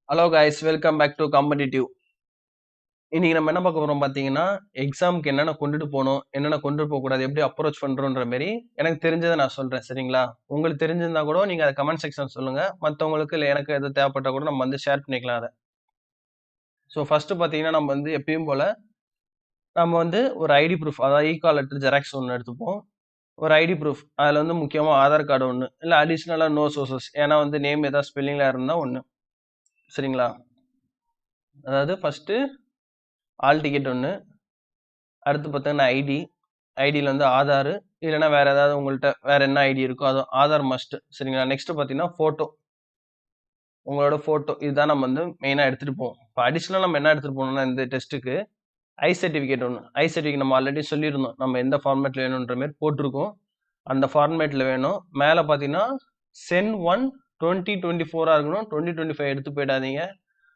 Hello guys, welcome back to competitive. இன்னைக்கு நம்ம என்ன பார்க்க போறோம் பார்த்தீங்கன்னா, எக்ஸாமுக்கு என்னென்ன கொண்டுட்டு போகணும், என்னென்ன கொண்டுட்டு போகக்கூடாது, எப்படி அப்ரோச் பண்றோன்ற மாரி எனக்கு தெரிஞ்சதை நான் சொல்றேன். சரிங்களா? உங்களுக்கு தெரிஞ்சிருந்தா கூட நீங்க அதை கமெண்ட் செக்ஷன் சொல்லுங்க. மத்தவங்களுக்கு இல்ல எனக்கு எது தேவைப்பட்டா கூட நம்ம வந்து ஷேர் பண்ணிக்கலாம் அத. ஸோ ஃபர்ஸ்ட் பார்த்தீங்கன்னா, நம்ம வந்து எப்பயும் போல நம்ம வந்து ஒரு ஐடி ப்ரூஃப், அதாவது கால் லெட்டர் ஜெராக்ஸ் ஒண்ணு எடுத்துப்போம். ஒரு ஐடி ப்ரூஃப். அதுல வந்து முக்கியமா ஆதார் கார்டு ஒண்ணு. இல்ல அடிஷனலா நோ சோர்சஸ். ஏன்னா வந்து நேம் ஏதாவது ஸ்பெல்லிங்ல இருந்தா ஒண்ணு. சரிங்களா? அதாவது ஃபர்ஸ்ட் ஆல் டிக்கெட் ஒண்ணு. அடுத்து பார்த்தீங்கன்னா ஐடி. ஐடியில வந்து ஆதார், இல்லைன்னா வேற ஏதாவது உங்கள்ட்ட வேற என்ன ஐடி இருக்கோ அது ஆதார் மஸ்ட். சரிங்களா? நெக்ஸ்ட் பார்த்தீங்கன்னா போட்டோ. உங்களோட போட்டோ இதுதான் நம்ம வந்து மெயினா எடுத்துட்டு போவோம். இப்போ அடிஷனலா நம்ம என்ன எடுத்துட்டு போகணும்னா இந்த டெஸ்ட்டுக்கு ஐ சர்டிஃபிகேட் ஒன்று. ஐ சர்டிஃபிகேட் நம்ம ஆல்ரெடி சொல்லியிருந்தோம். நம்ம எந்த ஃபார்மேட்ல வேணுன்ற மாதிரி போட்டிருக்கோம். அந்த ஃபார்மேட்ல வேணும். மேலே பார்த்தீங்கன்னா சென் 1 2024 இருக்கணும். 2025 எடுத்து போயிடாதீங்க.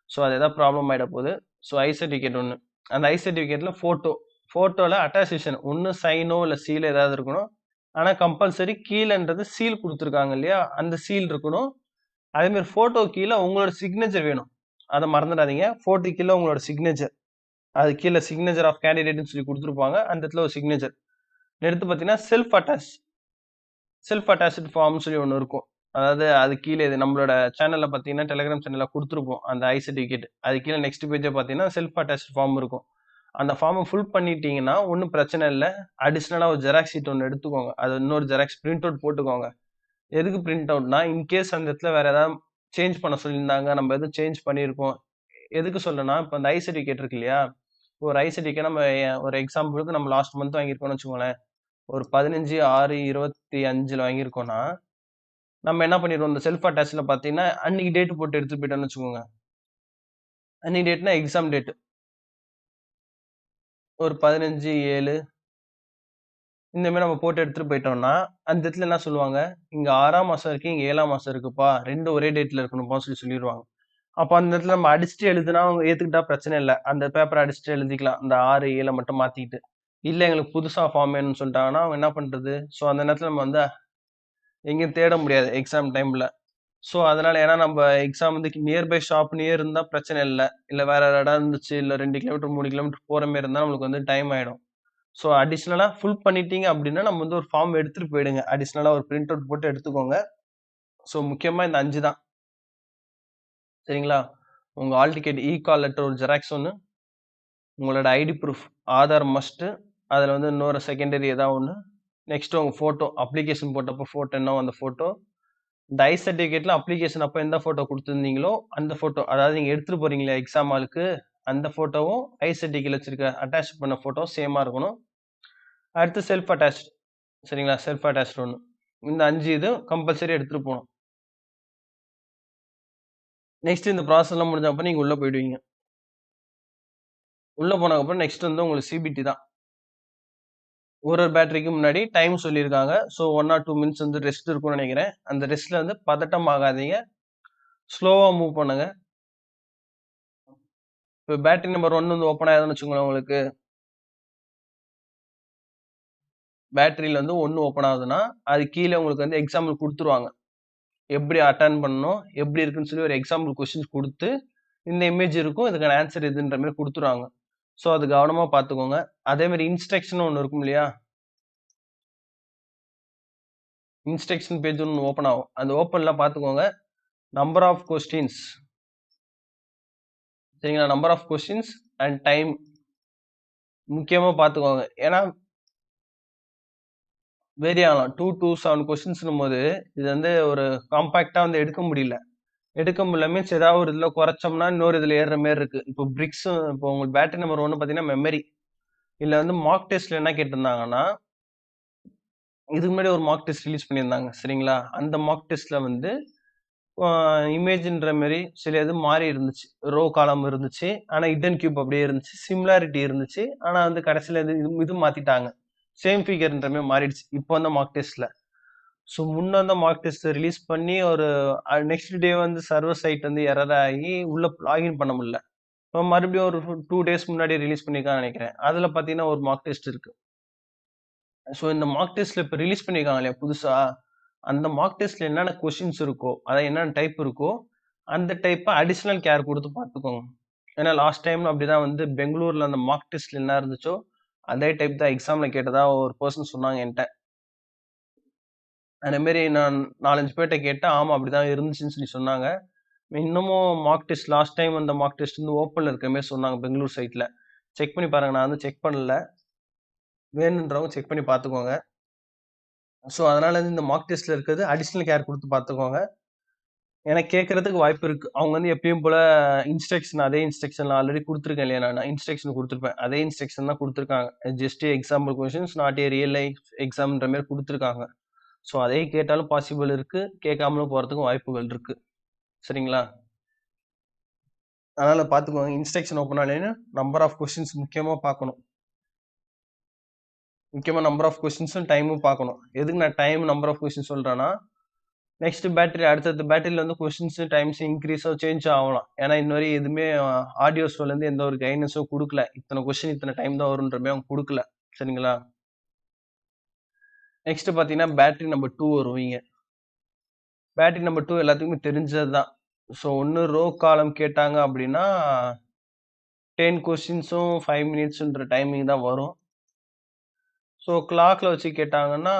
ஸோ அது ஏதாவது ப்ராப்ளம் ஆகிட போகுது. ஸோ ஐ சர்டிஃபிகேட் ஒன்று. அந்த ஐ சர்டிஃபிகேட்ல போட்டோ. போட்டோல அட்டாசேஷன் ஒன்று சைனோ இல்லை சீல் ஏதாவது இருக்கணும். ஆனால் கம்பல்சரி கீழேன்றது சீல் கொடுத்துருக்காங்க இல்லையா, அந்த சீல் இருக்கணும். அதே மாதிரி போட்டோ கீழே உங்களோட சிக்னேச்சர் வேணும். அதை மறந்துடாதீங்க. போட்டோ கீழே உங்களோட சிக்னேச்சர். அது கீழே சிக்னேச்சர் ஆஃப் கேண்டிடேட்னு சொல்லி கொடுத்துருப்பாங்க. அந்த இடத்துல ஒரு சிக்னேச்சர் எடுத்து பார்த்தீங்கன்னா செல்ஃப் அட்டாச்ட் ஃபார்ம் சொல்லி ஒன்று இருக்கும். அதாவது அது கீழே இது நம்மளோட சேனல்ல பார்த்தீங்கன்னா டெலிகிராம் சேனல்ல கொடுத்துருப்போம் அந்த ஐ சர்டிஃபிகேட். அது கீழே நெக்ஸ்ட் பேஜை பார்த்தீங்கன்னா செல்ஃப் அட்டாச்ட் ஃபார்ம் இருக்கும். அந்த ஃபார்மை ஃபுல் பண்ணிட்டீங்கன்னா ஒன்றும் பிரச்சனை இல்லை. அடிஷ்னலாக ஒரு ஜெராக்ஸ் ஷீட் ஒன்று எடுத்துக்கோங்க. அது இன்னொரு ஜெராக்ஸ் பிரிண்ட் அவுட் போட்டுக்கோங்க. எதுக்கு பிரிண்ட் அவுட்னா இன்கேஸ் அந்த இடத்துல வேற ஏதாவது சேஞ்ச் பண்ண சொல்லியிருந்தாங்க, நம்ம எதுவும் சேஞ்ச் பண்ணியிருக்கோம். எதுக்கு சொல்லனா, இப்போ அந்த ஐ சர்டிஃபிகேட் இருக்கு இல்லையா, ஒரு ஐ சர்டிஃபிகேட் நம்ம ஒரு எக்ஸாம்பிளுக்கு நம்ம லாஸ்ட் மந்த் வாங்கியிருக்கோம்னு வச்சுக்கோங்களேன். ஒரு 15/6/25 வாங்கியிருக்கோம்னா நம்ம என்ன பண்ணிடுவோம், இந்த செல்ஃப் அட்டாச்ல பார்த்தீங்கன்னா அன்னைக்கு டேட் போட்டு எடுத்துட்டு போயிட்டோம்னு வச்சுக்கோங்க. அன்னைக்கு டேட்னா எக்ஸாம் டேட். ஒரு 15/7 இந்த மாதிரி நம்ம போட்டு எடுத்துட்டு போயிட்டோம்னா அந்த இடத்துல என்ன சொல்லுவாங்க, இங்க 6ஆம் மாசம் இருக்கு, இங்க 7ஆம் மாசம் இருக்குப்பா, ரெண்டும் ஒரே டேட்ல இருக்கணும்ப்பா சொல்லிடுவாங்க. அப்ப அந்த இடத்துல நம்ம அடிச்சுட்டு எழுதுனா அவங்க ஏத்துக்கிட்டா பிரச்சனை இல்ல. அந்த பேப்பர் அடிச்சுட்டு எழுதிக்கலாம். அந்த 6, 7 மட்டும் மாத்திக்கிட்டு. இல்ல எங்களுக்கு புதுசா ஃபார்ம் வேணும்னு சொல்லிட்டாங்கன்னா அவங்க என்ன பண்றது? ஸோ அந்த நேரத்துல நம்ம வந்து எங்கேயும் தேட முடியாது எக்ஸாம் டைம்ல. ஸோ அதனால ஏன்னா நம்ம எக்ஸாம் வந்து நியர்பை ஷாப் நியர் இருந்தா பிரச்சனை இல்ல. இல்ல வேற இடம் இருந்துச்சு, இல்ல 2 கிலோமீட்டர் 3 கிலோமீட்டர் போற மாதிரி இருந்தா நம்மளுக்கு வந்து டைம் ஆயிடும். ஸோ அடிஷனலா ஃபுல் பண்ணிட்டீங்க அப்படின்னா நம்ம வந்து ஒரு ஃபார்ம் எடுத்துட்டு போயிடுங்க. அடிஷனலா ஒரு பிரிண்ட் அவுட் போட்டு எடுத்துக்கோங்க. ஸோ முக்கியமா இந்த 5 தான். சரிங்களா? உங்க ஆல் டிக்கெட் கால் லெட்டர் ஒரு ஜெராக்ஸ் ஒண்ணு. உங்களோட ஐடி ப்ரூஃப் ஆதார் மஸ்ட். அதுல வந்து இன்னொரு செகண்டரி ஏதாவது ஒண்ணு. நெக்ஸ்ட் உங்க போட்டோ அப்ளிகேஷன் போட்டப்போ போட்டோ என்ன அந்த போட்டோ. இந்த ஐ சர்டிஃபிகேட்ல அப்ளிகேஷன் அப்போ எந்த போட்டோ கொடுத்துருந்தீங்களோ அந்த போட்டோ, அதாவது நீங்க எடுத்துட்டு போறீங்களா எக்ஸாம் ஹாலுக்கு, அந்த போட்டோவும் ஐ சர்டிஃபிகேட்ல வச்சிருக்க அட்டாச் பண்ண போட்டோ சேமா இருக்கணும். அடுத்து செல்ஃப் அட்டாச். சரிங்களா? செல்ஃப் அட்டாச் ஒன்று. இந்த 5 இது கம்பல்சரி எடுத்துட்டு போகணும். நெக்ஸ்ட் இந்த ப்ராசஸ் எல்லாம் முடிஞ்ச அப்புறம் நீங்க உள்ள போயிடுவீங்க. உள்ள போனதுக்கு அப்புறம் நெக்ஸ்ட் வந்து உங்களுக்கு சிபிடி தான். ஒரு பேட்டரிக்கு முன்னாடி டைம் சொல்லியிருக்காங்க. ஸோ 1 ஆர் 2 மினிட்ஸ் வந்து ரெஸ்ட் இருக்கும்னு நினைக்கிறேன். அந்த ரெஸ்ட்ல வந்து பதட்டம் ஆகாதீங்க. ஸ்லோவா மூவ் பண்ணுங்க. இப்போ பேட்டரி நம்பர் 1 வந்து ஓப்பன் ஆகுதுன்னு வச்சுக்கோங்களேன் உங்களுக்கு. பேட்டரியில வந்து 1 ஓப்பன் ஆகுதுன்னா, அது கீழ உங்களுக்கு வந்து எக்ஸாம்பிள் குடுத்துருவாங்க. எப்படி அட்டெண்ட் பண்ணணும், எப்படி இருக்குன்னு சொல்லி ஒரு எக்ஸாம்பிள் கொஸ்டின்ஸ் குடுத்து, இந்த இமேஜ் இருக்கும். இதுக்கான ஆன்சர் இதுன்ற மாரி குடுத்துருவாங்க. ஸோ அது கவனமா பார்த்துக்கோங்க. அதே மாரி இன்ஸ்ட்ரக்ஷன் ஒண்ணு இருக்கும் இல்லையா? இன்ஸ்ட்ரக்ஷன் பேஜ் ஒண்ணு ஓப்பன் ஆகும். அந்த ஓப்பன்ல பார்த்துக்கோங்க. Number of questions. சரிங்களா? Number of questions and time முக்கியமா பார்த்துக்கோங்க. ஏன்னா வேரி ஆகலாம். 2 to 7 கொஸ்டின்ஸ்ன்னும்போது, இது வந்து ஒரு காம்பாக்ட்டா வந்து எடுக்க முடியல. எடுக்க முடியல மீன்ஸ் ஏதாவது ஒரு இதுல குறைச்சோம்னா, இன்னொரு இதுல ஏறுற மாரி இருக்கு. இப்போ இப்போ உங்களுக்கு பேட்டரி நம்பர் 1 பார்த்தீங்கன்னா மெமரி. இதுல வந்து மார்க் டெஸ்ட்ல என்ன கேட்டிருந்தாங்கன்னா, இதுக்கு முன்னாடி ஒரு மார்க் டெஸ்ட் ரிலீஸ் பண்ணியிருந்தாங்க. சரிங்களா? அந்த மார்க் டெஸ்ட்ல வந்து அ இமேஜ்ன்ற மாரி சில இது மாறி இருந்துச்சு. ரோ காலம் இருந்துச்சு. ஆனா ஹிட்டன் கியூப் அப்படியே இருந்துச்சு. சிமிலாரிட்டி இருந்துச்சு. ஆனா வந்து கடைசில இது மாத்திட்டாங்க. சேம் ஃபிகர்ன்ற மாரி மாறிடுச்சு. இப்போ வந்த மார்க் டெஸ்ட்ல. ஸோ முன்ன வந்த மார்க் டெஸ்ட் ரிலீஸ் பண்ணி ஒரு நெக்ஸ்ட் டே வந்து சர்வர் சைட் வந்து எரர் ஆகி உள்ள லாகின் பண்ண முடியல. இப்போ மறுபடியும் ஒரு 2 டேஸ் முன்னாடி ரிலீஸ் பண்ணியிருக்காங்கன்னு நினைக்கிறேன். அதுல பார்த்தீங்கன்னா ஒரு மார்க் டெஸ்ட் இருக்கு. ஸோ இந்த மார்க் டெஸ்ட்ல இப்போ ரிலீஸ் பண்ணியிருக்காங்க இல்லையா புதுசா, அந்த மார்க் டெஸ்ட்ல என்னென்ன கொஸ்டின்ஸ் இருக்கோ, அதாவது என்னென்ன டைப் இருக்கோ, அந்த டைப்பை அடிஷ்னல் கேர் கொடுத்து பார்த்துக்கோங்க. ஏன்னா லாஸ்ட் டைம்ல அப்படிதான் வந்து பெங்களூர்ல அந்த மார்க் டெஸ்ட்ல என்ன இருந்துச்சோ அதே டைப் தான் எக்ஸாம்ல கேட்டதா ஒரு பர்சன் சொன்னாங்க என்கிட்ட. அதே மாதிரி நான் 4-5 பேர்கிட்ட கேட்டேன். ஆமா அப்படிதான் இருந்துச்சுன்னு சொல்லி சொன்னாங்க. இன்னமும் மார்க் டெஸ்ட் லாஸ்ட் டைம் அந்த மார்க் டெஸ்ட் வந்து ஓப்பன்ல இருக்கிற மாதிரி சொன்னாங்க பெங்களூர் சைட்ல. செக் பண்ணி பாருங்க. நான் வந்து செக் பண்ணல. வேணுன்றவங்க செக் பண்ணி பார்த்துக்கோங்க. ஸோ அதனால இந்த மார்க் டெஸ்ட்ல இருக்கிறது அடிஷ்னல் கேர் கொடுத்து பார்த்துக்கோங்க. எனக்கு கேட்கறதுக்கு வாய்ப்பு இருக்கு. அவங்க வந்து எப்பயும் போல அதே இன்ஸ்ட்ரக்ஷன் ஆல்ரெடி கொடுத்துருக்கேன் இல்லையா? நான் இன்ஸ்ட்ரக்ஷன் கொடுத்துருப்பேன். அதே இன்ஸ்ட்ரக்ஷன் தான் கொடுத்துருக்காங்க. Just example questions not a real life எக்ஸாம்ன்ற மாதிரி கொடுத்துருக்காங்க. ஸோ அதே கேட்டாலும் பாசிபிள் இருக்கு. கேட்காமலும் போறதுக்கும் வாய்ப்புகள் இருக்கு. சரிங்களா? அதனால பார்த்துக்கோங்க. இன்ஸ்ட்ரக்ஷன் ஓப்பன் ஆனேன்னு நம்பர் ஆஃப் கொஸ்டின்ஸ் முக்கியமா பார்க்கணும். முக்கியமா நம்பர் ஆஃப் கொஸ்டின்ஸும் டைமும் பார்க்கணும். எதுக்கு நான் டைம் நம்பர் ஆஃப் கொஸ்டின் சொல்றேன்னா, நெக்ஸ்ட் பேட்டரி அடுத்தடுத்த பேட்டரியில வந்து கொஸ்டின்ஸ் டைம்ஸ் இன்க்ரீஸோ சேஞ்ச் ஆகலாம். ஏன்னா இன்னொரு எதுவுமே ஆடியோஸ்ல இருந்து எந்த ஒரு கைடன்ஸோ கொடுக்கல. இத்தனை கொஸ்டின் இத்தனை டைம் தான் வரும்ன்ற மாதிரி அவங்க கொடுக்கல. சரிங்களா? நெக்ஸ்ட் பாத்தீங்கன்னா பேட்டரி நம்பர் 2 வருவீங்க. பேட்டரி நம்பர் 2 எல்லாத்துக்குமே தெரிஞ்சது தான். ஸோ ஒன்று ரோ காலம் கேட்டாங்க அப்படின்னா 10 கொஸ்டின்ஸும் 5 மினிட்ஸ்ன்ற டைமிங் தான் வரும். ஸோ கிளாக்ல வச்சு கேட்டாங்கன்னா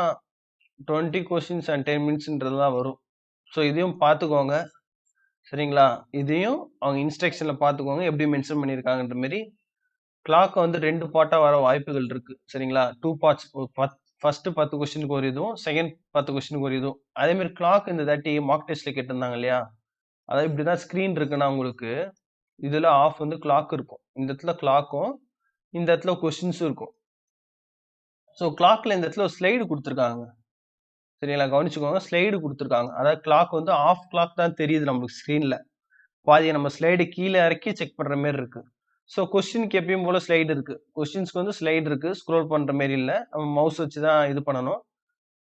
20 கொஸ்டின்ஸ் அண்ட் 10 மினிட்ஸ்ன்றது தான் வரும். ஸோ இதையும் பார்த்துக்கோங்க. சரிங்களா? இதையும் அவங்க இன்ஸ்ட்ரக்ஷன்ல பார்த்துக்கோங்க எப்படி மென்ஷன் பண்ணியிருக்காங்கன்ற மாதிரி. கிளாக் வந்து 2 பார்ட்டா வர வாய்ப்புகள் இருக்கு. சரிங்களா? 2 பார்ட்ஸ். ஃபர்ஸ்ட் 10 கொஸ்டினுக்கு ஒரு இதுவும், செகண்ட் 10 கொஸ்டினுக்கு ஒரு இதுவும். அதே மாதிரி கிளாக் இந்த தாட்டி மார்க் டெஸ்ட்ல கேட்டிருந்தாங்க இல்லையா? அதாவது இப்படிதான் ஸ்கிரீன் இருக்குன்னா உங்களுக்கு இதுல ஆஃப் வந்து கிளாக் இருக்கும். இந்த இடத்துல கிளாக்கும் இந்த இடத்துல கொஸ்டின்ஸும் இருக்கும். ஸோ கிளாக்ல இந்த இடத்துல ஒரு ஸ்லைடு கொடுத்துருக்காங்க. சரிங்களா? கவனிச்சுக்கோங்க. ஸ்லைடு கொடுத்துருக்காங்க. அதாவது கிளாக் வந்து ஆஃப் கிளாக் தான் தெரியுது நம்மளுக்கு ஸ்கிரீன்ல. பாதியை நம்ம ஸ்லைடு கீழே இறக்கி செக் பண்ற மாதிரி இருக்கு. ஸோ கொஸ்டினுக்கு எப்பயும் போல ஸ்லைடு இருக்கு. கொஸ்டின்ஸ்க்கு வந்து ஸ்லைடு இருக்கு. ஸ்க்ரோல் பண்ற மாதிரி இல்ல. நம்ம மவுஸ் வச்சு தான் இது பண்ணணும்.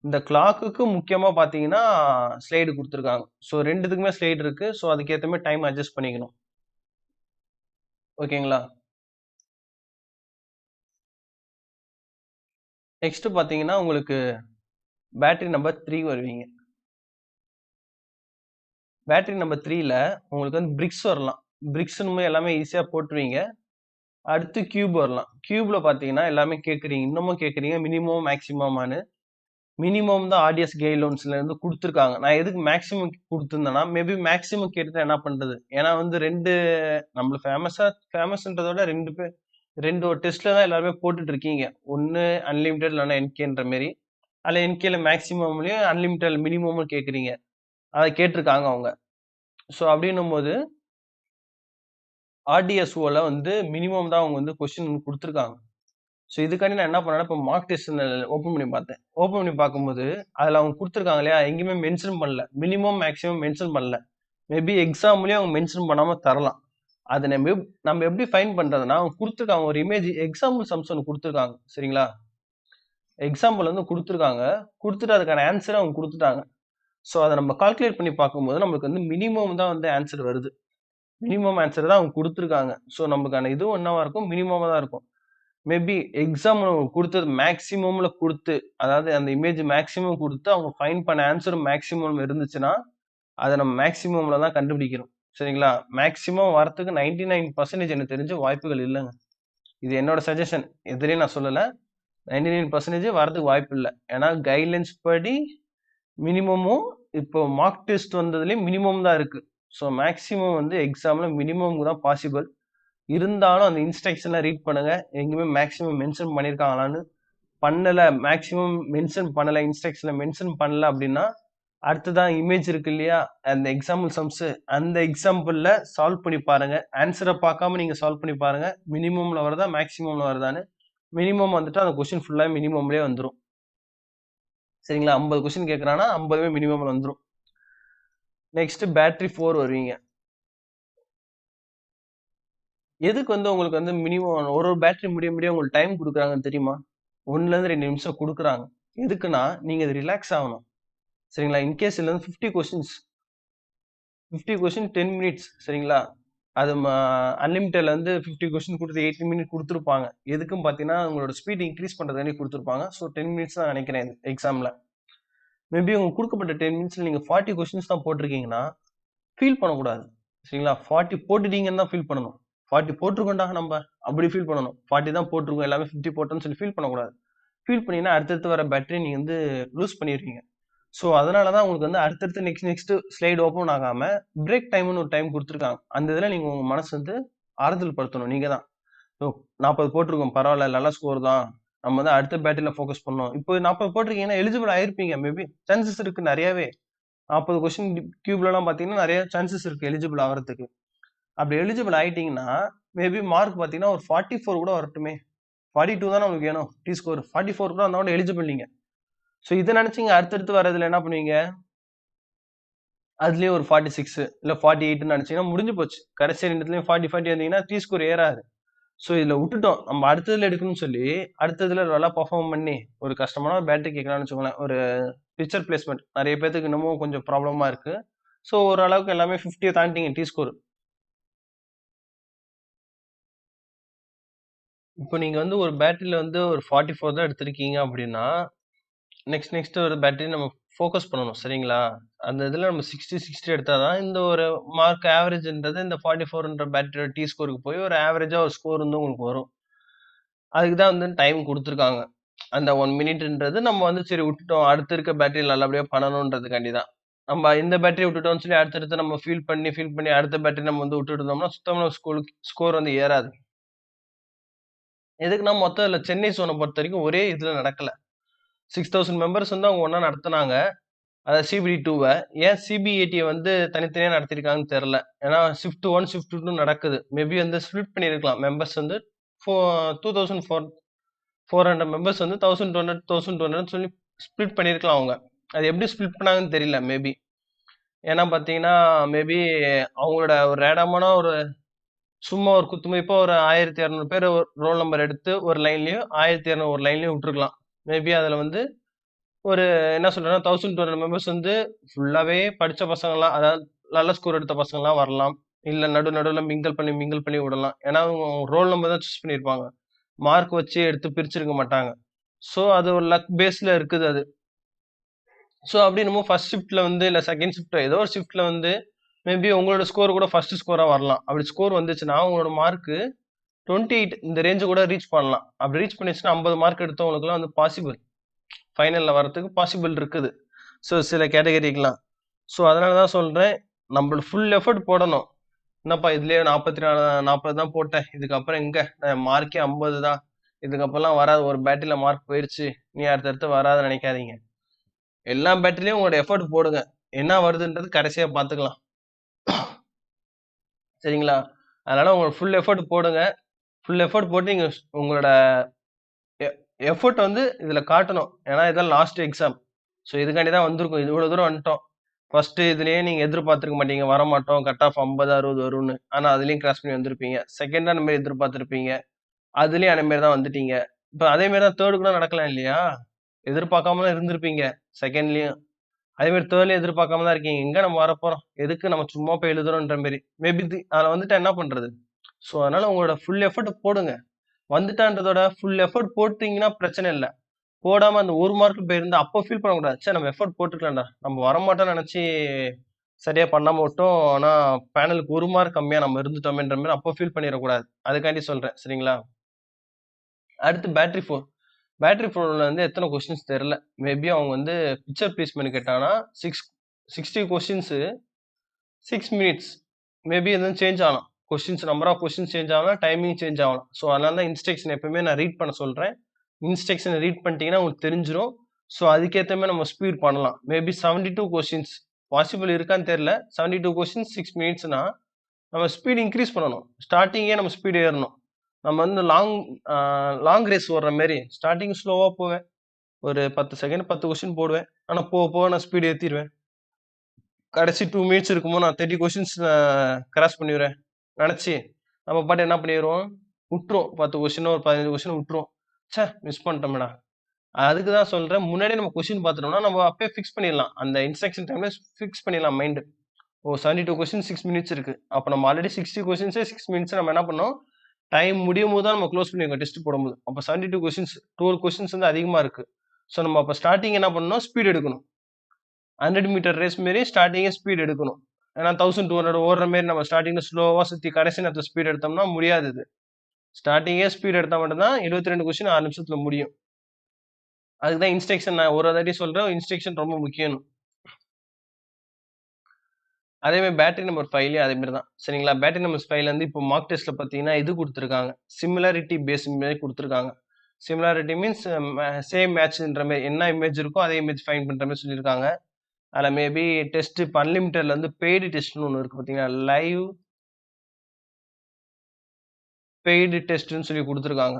இந்த கிளாக்குக்கு முக்கியமா பாத்தீங்கன்னா ஸ்லைடு கொடுத்துருக்காங்க. ஸோ ரெண்டுத்துக்குமே ஸ்லைடு இருக்கு. ஸோ அதுக்கேற்ற மாதிரி டைம் அட்ஜஸ்ட் பண்ணிக்கணும். ஓகேங்களா? நெக்ஸ்ட் பாத்தீங்கன்னா உங்களுக்கு பேட்டரி நம்பர் 3 வருவீங்க. பேட்டரி நம்பர் 3ல உங்களுக்கு வந்து பிரிக்ஸ் வரலாம். பிரிக்ஸ்னுமே எல்லாமே ஈஸியா போட்டுருவீங்க. அடுத்து கியூப் வரலாம். கியூப்ல பாத்தீங்கன்னா எல்லாமே கேட்குறீங்க. இன்னமும் கேட்குறீங்க மினிமம் மேக்ஸிமமானு. மினிமம் தான் ஆர்டிஎஸ் கைட்லைன்ஸ்ல இருந்து கொடுத்துருக்காங்க. நான் எதுக்கு மேக்ஸிமம் கொடுத்துருந்தேன்னா மேபி மேக்ஸிமம் கேட்டுட்டு என்ன பண்றது? ஏன்னா வந்து 2 நம்மள ஃபேமஸ்ன்றத விட 2 டெஸ்ட்ல தான் எல்லாருமே போட்டுட்டு இருக்கீங்க. ஒன்னு அன்லிமிட்டெட் இல்லைன்னா என்கேன்ற மாதிரி. அதுல என்கேல மேக்ஸிமம்லயும் அன்லிமிட்டெட் மினிமமும் கேட்குறீங்க. அதை கேட்டிருக்காங்க அவங்க. ஸோ அப்படின்னும் போது ஆர்டிஎஸ்ஓல வந்து மினிமம் தான் அவங்க வந்து கொஸ்டின் கொடுத்துருக்காங்க. ஸோ இதுக்காண்டி நான் என்ன பண்ணேன்னா இப்போ மார்க் டெஸ்ட் ஓப்பன் பண்ணி பார்த்தேன். ஓப்பன் பண்ணி பார்க்கும்போது அதில் அவங்க கொடுத்துருக்காங்க இல்லையா? எங்கேயுமே மென்ஷன் பண்ணல. மினிமம் மேக்ஸிமம் மென்ஷன் பண்ணல. மேபி எக்ஸாம்லயும் அவங்க மென்ஷன் பண்ணாம தரலாம். அதை நம்ம எப்படி ஃபைன் பண்றதுன்னா அவங்க கொடுத்துருக்காங்க ஒரு இமேஜ் எக்ஸாம்பிள் சம்ஸ் ஒன்று கொடுத்துருக்காங்க. சரிங்களா? எக்ஸாம்பிள் வந்து கொடுத்துருக்காங்க. கொடுத்துட்டு அதுக்கான ஆன்சரை அவங்க கொடுத்துட்டாங்க. ஸோ அதை நம்ம கால்குலேட் பண்ணி பார்க்கும்போது நம்மளுக்கு வந்து மினிமம் தான் வந்து ஆன்சர் வருது. மினிமம் ஆன்சர் தான் அவங்க கொடுத்துருக்காங்க. ஸோ நமக்கான இதுவும் என்னவா இருக்கும்? மினிமமா தான் இருக்கும். மேபி எக்ஸாம் கொடுத்தது மேக்ஸிமம்ல கொடுத்து அதாவது அந்த இமேஜ் மேக்ஸிமம் கொடுத்து அவங்க ஃபைன் பண்ண ஆன்சர் மேக்ஸிமம் இருந்துச்சுன்னா அதை நம்ம மேக்ஸிமம்ல தான் கண்டுபிடிக்கணும். சரிங்களா? மேக்ஸிமம் வரத்துக்கு 99% எனக்கு தெரிஞ்ச வாய்ப்புகள் இல்லைங்க. இது என்னோட சஜஷன். எதுலையும் நான் சொல்லல. 99% வரதுக்கு வாய்ப்பு இல்லை. ஏன்னா கைட்லைன்ஸ் படி மினிமமும் இப்போ மார்க் டெஸ்ட் வந்ததுலேயும் மினிமம் தான் இருக்கு. ஸோ மேக்ஸிமம் வந்து எக்ஸாம்ல மினிமம் தான் பாசிபிள். இருந்தாலும் அந்த இன்ஸ்ட்ரக்ஷன்ல ரீட் பண்ணுங்க. எங்கேயுமே மேக்ஸிமம் மென்ஷன் பண்ணியிருக்காங்களான்னு. பண்ணல, மேக்ஸிமம் மென்ஷன் பண்ணல, இன்ஸ்ட்ரக்ஷன்ல மென்ஷன் பண்ணல அப்படின்னா அடுத்ததான் இமேஜ் இருக்கு இல்லையா? அந்த எக்ஸாம்பிள் சம்ஸ் அந்த எக்ஸாம்பிள்ல சால்வ் பண்ணி பாருங்க. ஆன்சரை பார்க்காம நீங்க சால்வ் பண்ணி பாருங்க. மினிமம்ல வருதா மேக்ஸிமம்ல வருதான்னு. மினிமம் வந்துட்டு அந்த கொஸ்டின் ஃபுல்லா மினிமம்லயே வந்துடும். சரிங்களா? 50 கொஸ்டின் கேட்கறான்னா 50 மினிமம்ல வந்துடும். நெக்ஸ்ட் பேட்டரி 4 வருவீங்க. எதுக்கு வந்து உங்களுக்கு வந்து மினிமம் ஒரு பேட்டரி முடிய உங்களுக்கு டைம் கொடுக்குறாங்கன்னு தெரியுமா? 1ல இருந்து 2 நிமிஷம் கொடுக்குறாங்க. எதுக்குன்னா நீங்க இது ரிலாக்ஸ் ஆகணும். சரிங்களா? இன்கேஸ் இதுல இருந்து 50 கொஸ்டின்ஸ் 10 மினிட்ஸ். சரிங்களா? அது அன்லிமிட்டட்ல வந்து 50 கொஸ்டின் கொடுத்து 80 மினிட் கொடுத்துருப்பாங்க. எதுக்கும் பார்த்தீங்கன்னா உங்களோட ஸ்பீட் இன்க்ரீஸ் பண்றதுக்காண்டி கொடுத்துருப்பாங்க. ஸோ 10 மினிட்ஸ் தான் நினைக்கிறேன் எக்ஸாம்ல. மேபி உங்களுக்கு கொடுக்கப்பட்ட 10 மினிட்ஸ்ல நீங்க 40 கொஸ்டின்ஸ் தான் போட்டிருக்கீங்கன்னா ஃபீல் பண்ணக்கூடாது. சரிங்களா? 40 போட்டுட்டீங்கன்னு தான் ஃபீல் பண்ணணும். 40 போட்டுருக்கோம்டா நம்ப, அப்படி ஃபீல் பண்ணணும். 40 தான் போட்டுருக்கோம், எல்லாமே 50 போட்டோம்ன்னு சொல்லி ஃபீல் பண்ணக்கூடாது. ஃபீல் பண்ணீங்கன்னா, அடுத்தடுத்து வர பேட்டரிய நீங்க வந்து லூஸ் பண்ணிருவீங்க. ஸோ, அதனால தான் உங்களுக்கு வந்து அடுத்தடுத்து நெக்ஸ்ட் ஸ்லைடு ஓப்பன் ஆகாம, பிரேக் டைம்ன்னு ஒரு டைம் குடுத்துருக்காங்க. அந்த இதுல நீங்க உங்க மனச வந்து ஆறுதல் படுத்தணும் நீங்க தான். ஸோ 40 போட்டுருக்கோம், பரவால்ல, நல்ல ஸ்கோர் தான். நம்ம வந்து அடுத்த பேட்டரில ஃபோக்கஸ் பண்ணணும். இப்போ 40 போட்டிருக்கீங்கன்னா, எலிஜிபிள் ஆயிருப்பீங்க மேபி. சான்சஸ் இருக்கு நெறையாவே. 40 கொஸ்டின் கியூப்லலாம் பார்த்தீங்கன்னா, நெறைய சான்சஸ் இருக்கு எலிஜிபிள் ஆவறதுக்கு. அப்படி எலிஜிபிள் ஆயிட்டீங்கன்னா, மேபி மார்க் பார்த்தீங்கன்னா, ஒரு 44 கூட வரட்டுமே. 42 தானே உங்களுக்கு வேணும். ஸ்கோர் 44 கூட வந்தா கூட எலிஜிபிள் நீங்க. ஸோ இத நெனச்சு அடுத்தடுத்து வரதுல என்ன பண்ணுவீங்க? அதுலயும் ஒரு 46 இல்ல 48ன்னு நெனச்சீங்கன்னா முடிஞ்சு போச்சு. கடைசி 2த்துலயும் 40, 40 வந்தீங்கன்னா ஸ்கோர் ஏறாது. ஸோ இதுல விட்டுட்டோம். நம்ம அடுத்ததுல எடுக்கணும்னு சொல்லி, அடுத்ததுல நல்லா பெர்ஃபார்ம் பண்ணி, ஒரு கஷ்டமான ஒரு பேட்டரி கேட்கலாம்னு வச்சுக்கோங்களேன். ஒரு பிக்சர் பிளேஸ்மென்ட் நெறைய பேத்துக்கு இன்னமும் கொஞ்சம் ப்ராப்ளமா இருக்கு. ஸோ ஓரளவுக்கு எல்லாமே 50ய தாண்டிட்டீங்க ஸ்கோர். இப்போ நீங்க வந்து ஒரு பேட்டரில வந்து ஒரு 44 தான் எடுத்திருக்கீங்க அப்படின்னா, நெக்ஸ்ட் ஒரு பேட்டரி நம்ம ஃபோக்கஸ் பண்ணணும். சரிங்களா? அந்த இதுல நம்ம 60, 60 எடுத்தா தான் இந்த ஒரு மார்க் ஆவரேஜ்ன்றது இந்த 44ன்ற பேட்டரியோட ஸ்கோருக்கு போய் ஒரு ஆவரேஜா ஒரு ஸ்கோர் வந்து உங்களுக்கு வரும். அதுக்கு தான் வந்து டைம் குடுத்துருக்காங்க. அந்த 1 மினிட்ன்றது நம்ம வந்து சரி விட்டுட்டோம். அடுத்து இருக்க பேட்டரி நல்லபடியா பண்ணணுன்றதுக்காண்டி தான். நம்ம இந்த பேட்டரிய விட்டுட்டோம்னு சொல்லி அடுத்தடுத்து நம்ம ஃபீல் பண்ணி அடுத்த பேட்டரி நம்ம வந்து விட்டுட்டு இருந்தோம்னா, சுத்தமா ஸ்கோர் வந்து ஏறாது. எதுக்குன்னா மொத்தம் இதுல சென்னை ஜோன பொறுத்தவரைக்கும் ஒரே இதுல நடக்கல. 6000 மெம்பர்ஸ் வந்து அவங்க ஒண்ணா நடத்துனாங்க. அதாவது சிபிடி 2வ. ஏன் சிபி80 வந்து தனித்தனியா நடத்தியிருக்காங்கன்னு தெரியல. ஏன்னா ஷிஃப்ட் 1, ஷிஃப்ட் 2 நடக்குது. மேபி வந்து ஸ்ப்ளிட் பண்ணியிருக்கலாம். மெம்பர்ஸ் வந்து 2400 மெம்பர்ஸ் வந்து 1200, 1200 சொல்லி ஸ்ப்ளிட் பண்ணியிருக்கலாம் அவங்க. அது எப்படி ஸ்ப்ளிட் பண்ணாங்கன்னு தெரியல மேபி. ஏன்னா பார்த்தீங்கன்னா, மேபி அவங்களோட ஒரு ரேண்டமான ஒரு சும்மா ஒரு குத்துமதிப்பா ஒரு 1200 பேர் ரோல் நம்பர் எடுத்து ஒரு லைன்லயும், 1200 ஒரு லைன்லயும் விட்டுருக்கலாம். மேபி அதுல வந்து ஒரு என்ன சொல்றேன்னா 1200 மெம்பர்ஸ் வந்து ஃபுல்லாவே படிச்ச பசங்கலாம், அதாவது நல்ல ஸ்கோர் எடுத்த பசங்கலாம் வரலாம். இல்ல நடுவுல மிங்கிள் பண்ணி விடலாம். ஏன்னா அவங்க ரோல் நம்பர் தான் சூஸ் பண்ணியிருப்பாங்க. மார்க் வச்சு எடுத்து பிரிச்சிருக்க மாட்டாங்க. சோ அது ஒரு லக் பேஸ்ல இருக்குது அது. சோ அப்படி என்னமோ ஃபர்ஸ்ட் ஷிஃப்ட்ல வந்து இல்ல செகண்ட் ஷிஃப்ட் ஏதோ ஒரு ஷிஃப்ட்ல வந்து மேபி உங்களோட ஸ்கோர் கூட ஃபர்ஸ்ட் ஸ்கோரா வரலாம். அப்படி ஸ்கோர் வந்துச்சுன்னா உங்களோட மார்க் 28 இந்த ரேஞ்ச் கூட ரீச் பண்ணலாம். அப்படி ரீச் பண்ணிச்சுன்னா 50 மார்க் எடுத்தவங்களுக்குலாம் வந்து பாசிபிள். ஃபைனல்ல வரதுக்கு பாசிபிள் இருக்குது. ஸோ சில கேட்டகரிக்கலாம். ஸோ அதனால தான் சொல்றேன், நம்மளோட ஃபுல் எஃபோர்ட் போடணும். என்னப்பா இதுலயே 44 40 தான் போட்டேன். இதுக்கப்புறம் எங்க மார்க்கே 50 தான். இதுக்கப்புறம்லாம் வராது. ஒரு பேட்டரில மார்க் போயிருச்சு. நீ அடுத்தடுத்து வராதுன்னு நினைக்காதீங்க. எல்லா பேட்டரிலயும் உங்களோட எஃபோர்ட் போடுங்க. என்ன வருதுன்றது கடைசியா பார்த்துக்கலாம். சரிங்களா? அதனால உங்களோட ஃபுல் எஃபோர்ட் போடுங்க. ஃபுல் எஃபோர்ட் போட்டு நீங்க உங்களோட எ எஃபோர்ட் வந்து இதுல காட்டணும். ஏன்னா இதான் லாஸ்ட் எக்ஸாம். ஸோ இதுக்காண்டி தான் வந்திருக்கோம். இவ்வளவு தூரம் வந்துட்டோம். ஃபர்ஸ்ட் இதுலயே நீங்க எதிர்பார்த்திருக்க மாட்டீங்க. வரமாட்டோம். கட் ஆஃப் 50, 60 வரும்னு. ஆனா அதுலயும் கிராஸ் பண்ணி வந்திருப்பீங்க. செகண்டா அந்த மாரி எதிர்பார்த்திருப்பீங்க. அதுலயும் அந்த மாரி தான் வந்துட்டீங்க. இப்ப அதே மாரி தான் தேர்ட் கூட நடக்கலாம் இல்லையா? எதிர்பார்க்காம தான் இருந்திருப்பீங்க. செகண்ட்லயும். அதே மாரி தேர்ட்லயும் எதிர்பார்க்காம தான் இருக்கீங்க. எங்க நம்ம வரப்போறோம்? எதுக்கு நம்ம சும்மா போய் எழுதுறோம்ன்ற மாரி. மேபி அதுல வந்துட்டா என்ன பண்றது? சோ அதனால உங்களோட ஃபுல் எஃபோர்ட் போடுங்க. வந்துட்டான்றதோட ஃபுல் எஃபோர்ட் போட்டீங்கன்னா பிரச்சனை இல்ல. போடாம அந்த 1 மார்க் போயிருந்தா அப்போ ஃபீல் பண்ணக்கூடாது. ச்சே நம்ம எஃபோர்ட் போட்டுருக்கலாம்டா. நம்ம வரமாட்டோம்னு நெனச்சு சரியா பண்ணாம விட்டோம். ஆனா பேனலுக்கு 1 மார்க் கம்மியா நம்ம இருந்துட்டோமேன்ற மாரி அப்போ ஃபீல் பண்ணிறக்கூடாது. அதுக்காண்டி சொல்றேன். சரிங்களா? அடுத்து பேட்டரி 4. பேட்டரி 4ல வந்து எத்தன கொஸ்டின்ஸ் தெரியல. மேபி அவங்க வந்து பிக்சர் பிளேஸ்மென்ட் கேட்டாங்கன்னா, 60 கொஸ்டின்ஸ் 6 மினிட்ஸ். மேபி எதுவும் சேஞ்ச் ஆகலாம். நம்பர் ஆஃப் கொஸ்டின்ஸ் சேஞ்ச் ஆகலாம். டைமிங் சேஞ்ச் ஆகலாம். ஸோ அதனால தான் இன்ஸ்ட்ரக்ஷன் எப்பவுமே நான் ரீட் பண்ண சொல்றேன். இன்ஸ்ட்ரக்ஷன் ரீட் பண்ணிட்டீங்கன்னா உங்களுக்கு தெரிஞ்சிரும். ஸோ அதுக்கேத்த மாரி நம்ம ஸ்பீட் பண்ணலாம். மேபி 72 கொஸ்டின்ஸ் பாசிபிள் இருக்கான்னு தெரியல. 72 கொஸ்டின்ஸ் 6 மினிட்ஸ்னா நம்ம ஸ்பீட் இன்கிரீஸ் பண்ணணும். ஸ்டார்ட்டிங்கே நம்ம ஸ்பீட் ஏறணும். நம்ம வந்து லாங் ரேஸ் ஓடுற மாரி ஸ்டார்ட்டிங் ஸ்லோவா போவேன். ஒரு 10 செகண்ட் 10 கொஸ்டின் போடுவேன். ஆனா போக போக நான் ஸ்பீட் ஏத்திருவேன். கடைசி 2 மினிட்ஸ் இருக்கும்போது நான் 30 கொஸ்டின்ஸ் கிராஸ் பண்ணிருவேன். நெனச்சு நம்ம பாட்டு என்ன பண்ணிருவோம், விட்டுருவோம். 10 கொஸ்டினோ ஒரு 15 கொஸ்டின் விட்டுருவோம். மிஸ் பண்ணிட்டோமேடா! அதுக்கு தான் சொல்றேன். முன்னாடியே நம்ம கொஸ்டின் பார்த்துட்டோம்னா, நம்ம அப்பயே ஃபிக்ஸ் பண்ணிடலாம். அந்த இன்ஸ்ட்ரக்ஷன் டைம்ல ஃபிக்ஸ் பண்ணிடலாம் மைண்ட். ஓ 72 கொஸ்டின் 6 மினிட்ஸ் இருக்கு. அப்ப நம்ம ஆல்ரெடி 60 கொஸ்டின்ஸே 6 மினிட்ஸ் நம்ம என்ன பண்ணோம், டைம் முடியும்போது தான் நம்ம க்ளோஸ் பண்ணிருக்கோம் டெஸ்ட் போடும்போது. அப்ப 72 கொஸ்டின்ஸ் 12 கொஸ்டின்ஸ் வந்து அதிகமா இருக்கு. ஸோ நம்ம அப்ப ஸ்டார்ட்டிங் என்ன பண்ணணும், ஸ்பீட் எடுக்கணும். 100 மீட்டர் ரேஸ் மாரி ஸ்டார்ட்டிங்கே ஸ்பீட் எடுக்கணும். ஏன்னா 1200 ஓடுற மாதிரி நம்ம ஸ்டார்டிங்ல ஸ்லோவா சுத்தி கடைசி நேரத்துல ஸ்பீட் எடுத்தோம்னா முடியாது. இது ஸ்டார்டிங்கே ஸ்பீட் எடுத்தா மட்டும்தான் 22 கொஸ்டின் 6 நிமிஷத்துல முடியும். அதுக்குதான் இன்ஸ்ட்ரக்ஷன் நான் ஒரு தாட்டி சொல்றேன், இன்ஸ்ட்ரக்ஷன் ரொம்ப முக்கியம். அதே மாதிரி பேட்டரி நம்பர் 5லயும் அதே மாதிரி தான். சரிங்களா? பேட்டரி நம்பர் 5ல இருந்து இப்போ மார்க் டெஸ்ட்ல பார்த்தீங்கன்னா இது குடுத்துருக்காங்க. சிமிலாரிட்டி பேஸ் மாரி குடுத்துருக்காங்க. சிமிலாரிட்டி மீன்ஸ் சேம் மேட்ச்ன்ற மாரி என்ன இமேஜ் இருக்கோ அதே இமேஜ் ஃபைண்ட் பண்ற மாரி சொல்லியிருக்காங்க. அதுல மேபி டெஸ்ட் இப்போ அன்லிமிட்டட்ல இருந்து பெய்டு டெஸ்ட்னு ஒண்ணு இருக்கு பார்த்தீங்களா? லைவ் பெய்டு டெஸ்ட்ன்னு சொல்லி குடுத்துருக்காங்க.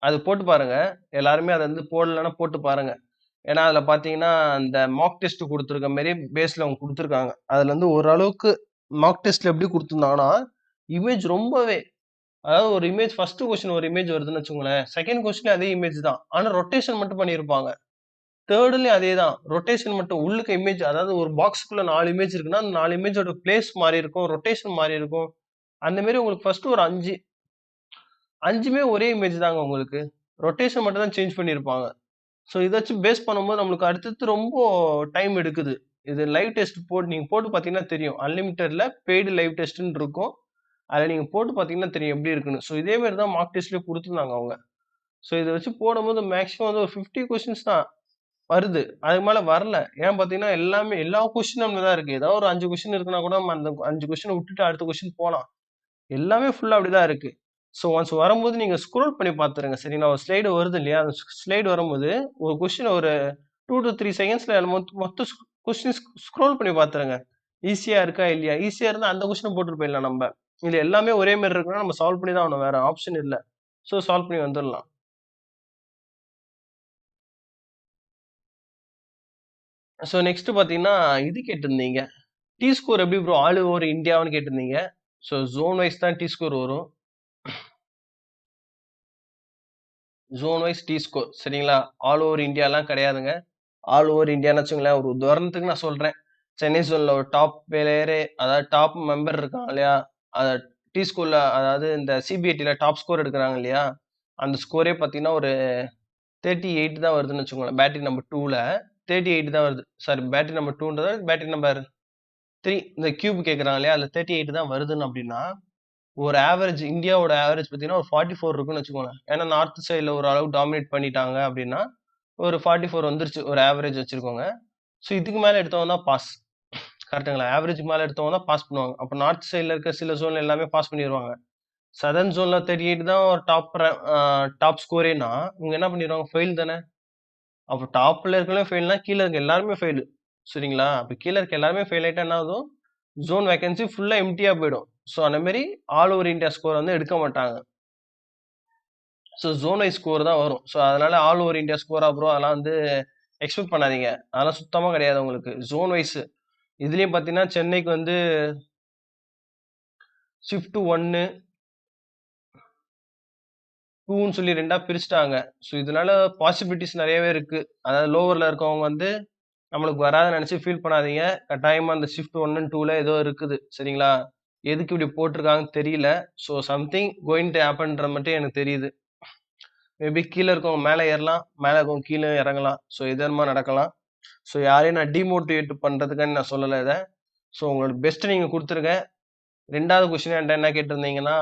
அது போட்டு பாருங்க. எல்லாருமே அத வந்து போடலன்னா போட்டு பாருங்க. ஏன்னா அதுல பார்த்தீங்கன்னா, அந்த மார்க் டெஸ்ட் குடுத்துருக்க மாரி பேஸ்ல அவங்க குடுத்துருக்காங்க. அதுல வந்து ஓரளவுக்கு மார்க் டெஸ்ட்ல எப்படி குடுத்துருந்தாங்கன்னா, இமேஜ் ரொம்பவே அதாவது ஒரு இமேஜ் ஃபர்ஸ்ட் கொஸ்டின் ஒரு இமேஜ் வருதுன்னு வச்சுக்கோங்களேன். செகண்ட் கொஸ்டின் அதே இமேஜ் தான். ஆனா ரொட்டேஷன் மட்டும் பண்ணியிருப்பாங்க. தேர்ட்லயும் அதேதான். ரொட்டேஷன் மட்டும் உள்ளுக்க இமேஜ் அதாவது ஒரு பாக்ஸ்க்குள்ள 4 இமேஜ் இருக்குன்னா, அந்த 4 இமேஜோட பிளேஸ் மாறி இருக்கும். ரொட்டேஷன் மாறி இருக்கும். அந்த மாரி உங்களுக்கு ஃபர்ஸ்ட் ஒரு 5மே ஒரே இமேஜ் தாங்க உங்களுக்கு. ரொட்டேஷன் மட்டும் தான் சேஞ்ச் பண்ணியிருப்பாங்க. ஸோ இத வச்சு பேஸ் பண்ணும்போது நம்மளுக்கு அடுத்தடுத்து ரொம்ப டைம் எடுக்குது. இது லைவ் டெஸ்ட் போட்டு நீங்க போட்டு பார்த்தீங்கன்னா தெரியும். அன்லிமிட்டட்ல பெய்டு லைவ் டெஸ்ட்ன்னு இருக்கும். அதுல நீங்க போட்டு பார்த்தீங்கன்னா தெரியும் எப்படி இருக்குன்னு. ஸோ இதே மாரி தான் மார்க் டெஸ்ட்லயும் குடுத்துருந்தாங்க அவங்க. ஸோ இத வச்சு போடும்போது மேக்ஸிமம் வந்து ஒரு 50 கொஸ்டின்ஸ் தான் வருது. அதுக்கு மேல வரல. ஏன் பார்த்தீங்கன்னா, எல்லாமே எல்லா கொஸ்டினும் தான் இருக்கு. ஏதாவது ஒரு 5 கொஸ்டின் இருக்குன்னா கூட நம்ம அந்த 5 கொஸ்டின விட்டுட்டு அடுத்த கொஸ்டின் போலாம். எல்லாமே ஃபுல்லா அப்படிதான் இருக்கு. ஸோ ஒன்ஸ் வரும்போது நீங்க ஸ்க்ரோல் பண்ணி பார்த்துருங்க. சரிங்களா? ஒரு ஸ்லைடு வருது இல்லையா? அந்த ஸ்லைடு வரும்போது ஒரு கொஸ்டின் ஒரு 2 டூ 3 செகண்ட்ஸ்ல மொத்த கொஸ்டின் ஸ்க்ரோல் பண்ணி பார்த்துருங்க. ஈஸியா இருக்கா? இல்லையா? ஈஸியா இருந்தா அந்த கொஸ்டின போட்டுட்டு போயிடலாம் நம்ப. இதுல எல்லாமே ஒரே மாரி இருக்குன்னா நம்ம சால்வ் பண்ணி தான் ஆகணும். வேற ஆப்ஷன் இல்ல. ஸோ சால்வ் பண்ணி வந்துரலாம். ஸோ நெக்ஸ்ட் பார்த்தீங்கன்னா, இது கேட்டிருந்தீங்க. டி ஸ்கோர் எப்படி ப்ரோ ஆல் ஓவர் இந்தியாவான்னு கேட்டிருந்தீங்க. ஸோ ஜோன் வைஸ் தான் டி ஸ்கோர் வரும். ஜோன் வைஸ் டி ஸ்கோர் சரிங்களா? ஆல் ஓவர் இந்தியாலாம் கிடையாதுங்க. ஆல் ஓவர் இந்தியான்னு வச்சுக்கோங்களேன், ஒரு உதாரணத்துக்கு நான் சொல்றேன். சென்னை ஜோன்ல ஒரு டாப் பிளேயரு அதாவது டாப் மெம்பர் இருக்காங்க இல்லையா? அத டி ஸ்கூல்ல அதாவது இந்த சிபிஐடில டாப் ஸ்கோர் எடுக்குறாங்க இல்லையா? அந்த ஸ்கோரே பார்த்தீங்கன்னா, ஒரு 38 தான் வருதுன்னு வச்சுக்கோங்களேன். பேட்டரி நம்பர் 2ல 38 தான் வருது. சாரி பேட்டரி நம்பர் 2ன்றத பேட்டரி நம்பர் 3 இந்த கியூப் கேட்குறாங்க இல்லையா? அதுல 38 தான் வருதுன்னு அப்படின்னா, ஒரு ஆவரேஜ் இந்தியாவோட ஆவரேஜ் பார்த்தீங்கன்னா, ஒரு 44 இருக்குன்னு வச்சுக்கோங்களேன். ஏன்னா நார்த் சைடுல ஓரளவு டாமினேட் பண்ணிட்டாங்க அப்படின்னா, ஒரு 44 வந்துருச்சு. ஒரு ஆவரேஜ் வச்சுக்கோங்க. ஸோ இதுக்கு மேல எடுத்தவன் தான் பாஸ். கரெக்ட்டுங்களா? ஆவரேஜ்க்கு மேல எடுத்தவங்க தான் பாஸ் பண்ணுவாங்க. அப்ப நார்த் சைடுல இருக்க சில ஜோன் எல்லாமே பாஸ் பண்ணிருவாங்க. சதர்ன் ஜோன்ல 38 தான் ஒரு டாப் ஸ்கோரேன்னா, இவங்க என்ன பண்ணிருவாங்க? ஃபெயில் தானே! அப்ப டாப்ல இருக்கவங்களே ஃபெயில்னா, கீழ இருக்க எல்லாருமே ஃபெயிலு. சரிங்களா? அப்ப கீழ இருக்க எல்லாருமே ஃபெயில் ஆயிட்டா என்ன ஆகும்? ஜோன் வேக்கன்சி ஃபுல்லா எம்ப்டியா போயிடும். ஸோ அந்த மாரி ஆல் ஓவர் இந்தியா ஸ்கோர் வந்து எடுக்க மாட்டாங்க. ஸோ ஜோன் வைஸ் ஸ்கோர் தான் வரும். ஸோ அதனால ஆல் ஓவர் இந்தியா ஸ்கோரா ப்ரோ அதெல்லாம் வந்து எக்ஸ்பெக்ட் பண்ணாதீங்க. அதெல்லாம் சுத்தமா கிடையாது உங்களுக்கு. ஜோன் வைஸ் இதுலயும் பார்த்தீங்கன்னா, சென்னைக்கு வந்து ஷிஃப்ட் 1, 2ன்னு சொல்லி 2ஆ பிரிச்சுட்டாங்க. ஸோ இதனால பாசிபிலிட்டீஸ் நெறையவே இருக்கு. அதாவது லோவர்ல இருக்கவங்க வந்து நம்மளுக்கு வராதுன்னு நெனச்சு ஃபீல் பண்ணாதீங்க. கட்டாயமா அந்த ஷிஃப்ட் 1 அண்ட் 2ல ஏதோ இருக்குது. சரிங்களா? எதுக்கு இப்படி போட்டுருக்காங்கன்னு தெரியல. ஸோ சம்திங் கோயிங் டூ ஹேப்பன்ற மட்டும் எனக்கு தெரியுது. மேபி கீழ இருக்கவங்க மேல ஏறலாம். மேல இருக்கவங்க கீழ இறங்கலாம். ஸோ எது வேணுமோ நடக்கலாம். ஸோ யாரையும் நான் டிமோட்டிவேட் பண்றதுக்கான்னு நான் சொல்லல இத. ஸோ உங்களோட பெஸ்ட்ட நீங்க குடுத்துருங்க. 2வது கொஸ்டின் என்ட்ட என்ன கேட்டிருந்தீங்கன்னா,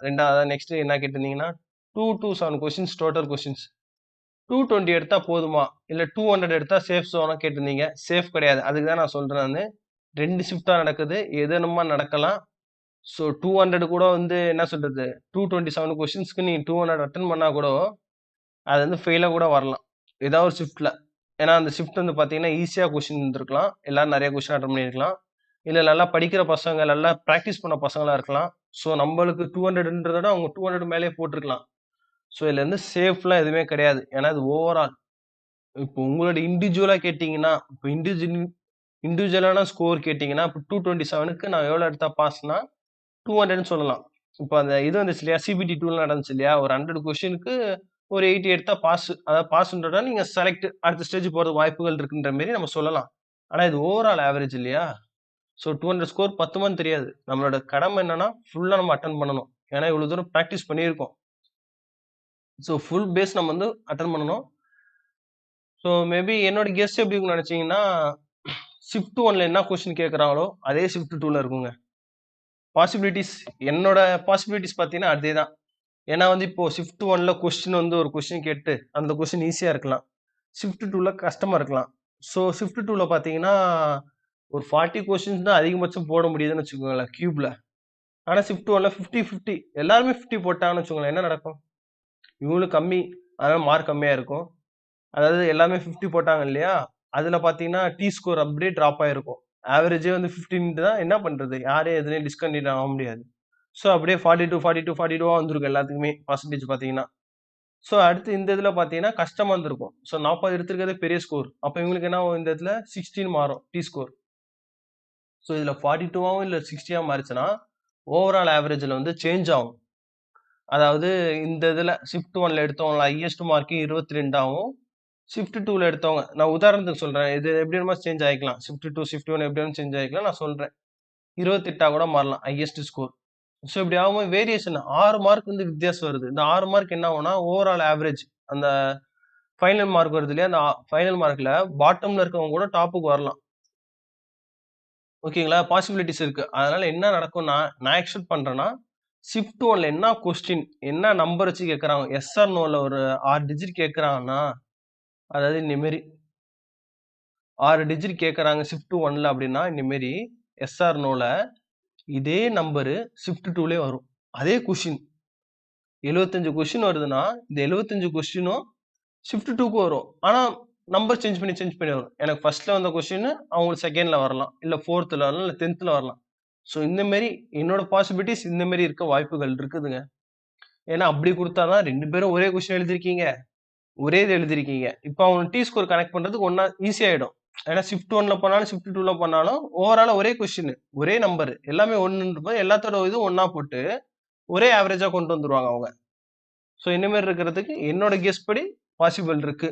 2வது நெக்ஸ்ட் என்ன கேட்டிருந்தீங்கன்னா, 2 டூ 7 கொஸ்டின்ஸ் டோட்டல் கொஸ்டின்ஸ். 220 எடுத்தா போதுமா? இல்ல 200 எடுத்தா சேஃப் ஜோனா கேட்டிருந்தீங்க. சேஃப் கிடையாது. அதுக்கு தான் நான் சொல்றேன் நானு. 2 ஷிஃப்ட்டா நடக்குது. எது வேணுமா நடக்கலாம். ஸோ 200 கூட வந்து என்ன சொல்றது? 227 கொஸ்டின்ஸ்க்கு நீங்க 200 அட்டெண்ட் பண்ணா கூட, அது வந்து ஃபெயிலா கூட வரலாம். ஏதாவது ஒரு ஷிஃப்ட்ல. ஏன்னா அந்த ஷிஃப்ட் வந்து பார்த்தீங்கன்னா, ஈஸியா கொஸ்டின் இருந்திருக்கலாம். எல்லாரும் நெறைய கொஸ்டின் அட்டெண்ட் பண்ணியிருக்கலாம். இல்ல நல்லா படிக்கிற பசங்க, நல்லா பிராக்டிஸ் பண்ண பசங்களா இருக்கலாம். ஸோ நம்பளுக்கு 200ன்றத விட அவங்க 200 மேலயே போட்டுருக்கலாம். ஸோ இதுல இருந்து சேஃப்லாம் எதுவுமே கிடையாது. ஏன்னா இது ஓவரால். இப்போ உங்களோட இண்டிவிஜுவலா கேட்டீங்கன்னா, இப்போ இண்டிவிஜுவலான ஸ்கோர் கேட்டீங்கன்னா, இப்போ 227க்கு நான் எவ்வளோ எடுத்தா பாஸ்னா, 200ன்னு சொல்லலாம். இப்போ அந்த இது வந்துச்சு இல்லையா? சிபிடி 2ல நடந்துச்சு இல்லையா? ஒரு 100 கொஸ்டினுக்கு ஒரு 80 எடுத்தா பாஸ். அதாவது பாஸ்ன்றத நீங்க செலக்ட் அடுத்த ஸ்டேஜ் போறதுக்கு வாய்ப்புகள் இருக்குன்ற மாரி நம்ம சொல்லலாம். ஆனா இது ஓவரால் ஆவரேஜ் இல்லையா? ஸோ 200 ஸ்கோர் பத்துமான்னு தெரியாது. நம்மளோட கடமை என்னன்னா, ஃபுல்லா நம்ம அட்டெண்ட் பண்ணணும். ஏன்னா இவ்வளோ தூரம் பிராக்டிஸ் பண்ணியிருக்கோம். ஸோ ஃபுல் பேஸ் நம்ம வந்து அட்டெண்ட் பண்ணணும். ஸோ மேபி என்னோட கெஸ் எப்படி இருக்கும்னு நினைச்சீங்கன்னா, ஷிஃப்ட் 1ல என்ன கொஸ்டின் கேட்குறாங்களோ அதே ஷிஃப்ட் 2ல இருக்குங்க. பாசிபிலிட்டிஸ் என்னோட பாசிபிலிட்டிஸ் பார்த்தீங்கன்னா அதே தான். ஏன்னா வந்து இப்போ ஷிஃப்ட் 1ல கொஸ்டின் வந்து ஒரு கொஸ்டின் கேட்டு அந்த கொஸ்டின் ஈஸியா இருக்கலாம். ஷிஃப்ட் 2ல கஷ்டமா இருக்கலாம். ஸோ ஷிஃப்ட் 2ல பார்த்தீங்கன்னா ஒரு 40 கொஸ்டின்ஸ் தான் அதிகபட்சம் போட முடியுதுன்னு வச்சுக்கோங்களேன் கியூப்ல. ஆனா ஷிஃப்ட் 1ல 50, 50 எல்லாருமே 50 போட்டாங்கன்னு வச்சுக்கோங்களேன் என்ன நடக்கும்? இவங்களுக்கு கம்மி, அதனால மார்க் கம்மியா இருக்கும். அதாவது எல்லாமே 50 போட்டாங்க இல்லையா? அதுல பார்த்தீங்கன்னா டி ஸ்கோர் அப்படியே டிராப் ஆயிருக்கும். ஆவரேஜே வந்து 15 தான் என்ன பண்றது? யாரும் எதுலயும் டிஸ்கன்டினியூ ஆக முடியாது. ஸோ அப்படியே 42, 42, 42வா வந்திருக்கும் எல்லாத்துக்குமே பெர்சன்டேஜ் பார்த்தீங்கன்னா. ஸோ அடுத்து இந்த இதுல பார்த்தீங்கன்னா கஷ்டமா இருந்திருக்கும். ஸோ 40 எடுத்திருக்கிறதே பெரிய ஸ்கோர். அப்ப இவங்களுக்கு என்ன ஆகும் இந்த இடத்துல 16 மாறும் டி ஸ்கோர். ஸோ இதுல 42வாவும் இல்ல 60ஆ மாறுச்சுன்னா, ஓவரால் ஆவரேஜ்ல வந்து சேஞ்ச் ஆகும். அதாவது இந்த இதுல ஷிஃப்ட் 1ல எடுத்தவங்க ஹையஸ்ட் மார்க் 22ஆவும், ஷிஃப்ட் 2ல எடுத்தவங்க நான் உதாரணத்துக்கு சொல்றேன். இது எப்படி வேணுமா சேஞ்ச் ஆயிக்கலாம். ஷிஃப்ட் 2, ஷிஃப்ட் 1 எப்படி வேணும் சேஞ்ச் ஆயிக்கலாம். நான் சொல்றேன். 28ஆ கூட மாறலாம் ஹையஸ்ட் ஸ்கோர். ஸோ இப்படி ஆகும்போது வேரியேஷன் 6 மார்க் வந்து வித்தியாசம் வருது. இந்த 6 மார்க் என்ன ஆகும்னா, ஓவரால் ஆவரேஜ் அந்த ஃபைனல் மார்க் வருது இல்லையா? அந்த ஃபைனல் மார்க்ல பாட்டம்ல இருக்கவங்க கூட டாப்புக்கு வரலாம். ஓகேங்களா? பாசிபிலிட்டிஸ் இருக்கு. அதனால என்ன நடக்கும்னா, நான் எக்ஸ்பெக்ட் பண்றேன்னா, ஷிஃப்ட் 1ல என்ன கொஸ்டின், என்ன நம்பர் வச்சு கேட்கறாங்க? எஸ் ஆர் நோல ஒரு 6 டிஜிட் கேட்கறாங்கன்னா, அதாவது இந்த மாரி 6 டிஜிட் கேட்கறாங்க ஷிஃப்ட் 1ல அப்படின்னா, இந்த மாரி எஸ் ஆர் நோல இதே நம்பரு ஷிஃப்ட் 2லயே வரும். அதே கொஸ்டின் 75 கொஸ்டின் வருதுன்னா, இந்த 75 கொஸ்டினும் ஷிஃப்ட் 2க்கு வரும். ஆனா நம்பர் சேஞ்ச் பண்ணி வரும். எனக்கு ஃபர்ஸ்ட்ல வந்த கொஸ்டின் அவங்களுக்கு செகண்ட்ல வரலாம். இல்ல 4த்ல வரலாம். இல்ல 10த்ல வரலாம். ஸோ இந்த மாரி என்னோட பாசிபிலிட்டிஸ் இந்த மாரி இருக்க வாய்ப்புகள் இருக்குதுங்க. ஏன்னா அப்படி குடுத்தா தான் 2 பேரும் ஒரே கொஸ்டின் எழுதியிருக்கீங்க. ஒரே இது எழுதியிருக்கீங்க. இப்ப அவங்க டி ஸ்கோர் கனெக்ட் பண்றதுக்கு ஒண்ணா ஈஸி ஆயிடும். ஏன்னா ஷிஃப்ட் 1ல பண்ணாலும், ஷிஃப்ட் 2ல பண்ணாலும் ஓவராலா ஒரே கொஸ்டின், ஒரே நம்பர் எல்லாமே 1ன்றப்ப எல்லாத்தோட இதுவும் ஒண்ணா போட்டு ஒரே ஆவரேஜா கொண்டு வந்துருவாங்க அவங்க. ஸோ இந்த மாரி இருக்கிறதுக்கு என்னோட கெஸ் படி பாசிபிள் இருக்கு.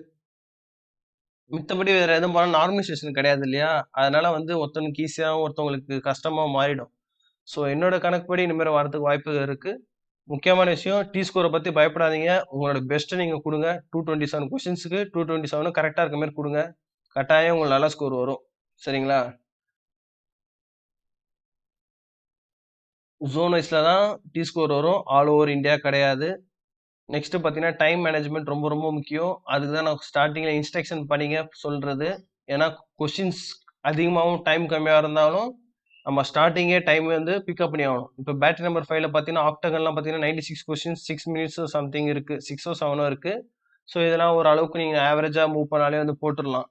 மித்தபடி வேற எதுவும் பண்ண நார்மலைசேஷன் கிடையாது இல்லையா? அதனால வந்து ஒருத்தனுக்கு ஈஸியாவும், ஒருத்தவங்களுக்கு கஷ்டமா மாறிடும். ஸோ என்னோட கணக்குப்படி இந்த மாரி வரதுக்கு வாய்ப்புகள் இருக்கு. முக்கியமான விஷயம் டி ஸ்கோர பத்தி பயப்படாதீங்க. உங்களோட பெஸ்ட்ட நீங்க குடுங்க. 227 கொஸ்டின்ஸ்க்கு 227ம் கரெக்ட்டா இருக்க மாரி குடுங்க. கட்டாயம் உங்களுக்கு நல்ல ஸ்கோர் வரும். சரிங்களா? ஜோன் வைஸ்ல தான் டி ஸ்கோர் வரும். ஆல் ஓவர் இந்தியா கிடையாது. நெக்ஸ்ட் பார்த்தீங்கன்னா, டைம் மேனேஜ்மென்ட் ரொம்ப ரொம்ப முக்கியம். அதுக்கு தான் நான் ஸ்டார்ட்டிங்ல இன்ஸ்ட்ரக்ஷன் படிங்க சொல்றது. ஏன்னா கொஸ்டின்ஸ் அதிகமாவும், டைம் கம்மியா இருந்தாலும், நம்ம ஸ்டார்ட்டிங்கே டைம் வந்து பிக்கப் பண்ணி ஆகணும். இப்போ பேட்டரி நம்பர் 5ல பார்த்தீங்கன்னா, ஆக்டகன்லாம் பார்த்தீங்கன்னா 96 கொஸ்டின்ஸ் 6 மினிட்ஸ் சம்திங் இருக்கு. 6ஓ 7ஓ இருக்கு. ஸோ இதெல்லாம் ஓரளவுக்கு நீங்க ஆவரேஜா மூவ் பண்ணாலே வந்து போட்டுறலாம்.